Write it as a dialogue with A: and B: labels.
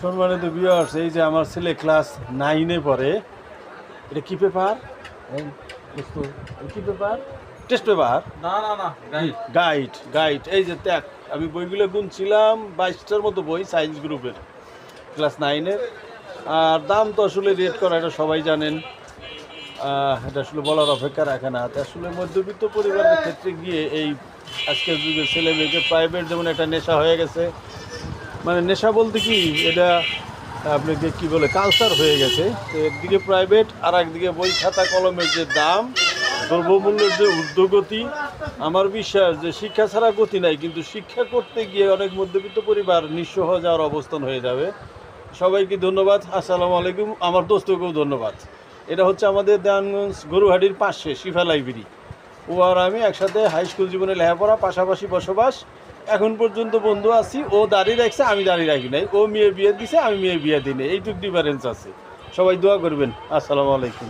A: সম্মানিত ভিউয়ার্স, এই যে আমার ছেলে ক্লাস 9-এ পড়ে। এটা কি পেপার? কি পেপার? Test paper?
B: না না না গাইড
A: গাইড গাইড। এই যে দেখ, আমি বইগুলো গুনছিলাম, 22টার মতো বই সায়েন্স গ্রুপের, ক্লাস 9-এর। আর দাম তো আসলে রেট করা, এটা সবাই জানেন। এটা আসলে বলার অপেক্ষা রাখে না। তো আসলে মধ্যবিত্ত পরিবারের ক্ষেত্রে গিয়ে এই আজকের যুগের ছেলে মেয়েকে প্রাইভেট যেমন একটা নেশা হয়ে গেছে, মানে নেশা বলতে কি, এটা আপনাকে কি বলে, কালচার হয়ে গেছে। তো একদিকে প্রাইভেট, আর একদিকে বই খাতা কলমের যে দাম, দ্রব্যমূল্যের যে ঊর্ধ্বগতি। আমার বিশ্বাস যে শিক্ষা ছাড়া গতি নাই, কিন্তু শিক্ষা করতে গিয়ে অনেক মধ্যবিত্ত পরিবার নিঃস্ব হয়ে যাওয়ার অবস্থান হয়ে যাবে। সবাইকে ধন্যবাদ, আসসালামু আলাইকুম। আমার দোস্তকেও ধন্যবাদ। এটা হচ্ছে আমাদের দেওয়ানগঞ্জ গরুহাটির পাশে শিফা লাইব্রেরি। ও আর আমি একসাথে হাই স্কুল জীবনে লেখাপড়া, পাশাপাশি বসবাস। এখন পর্যন্ত বন্ধু আছি। ও দাঁড়িয়ে রাখছে, আমি দাঁড়িয়ে রাখি নাই। ও মেয়ে বিয়ে দিছে, আমি মেয়ে বিয়ে দিই নাই। এইটুকু ডিফারেন্স আছে। সবাই দোয়া করবেন। আসসালামু আলাইকুম।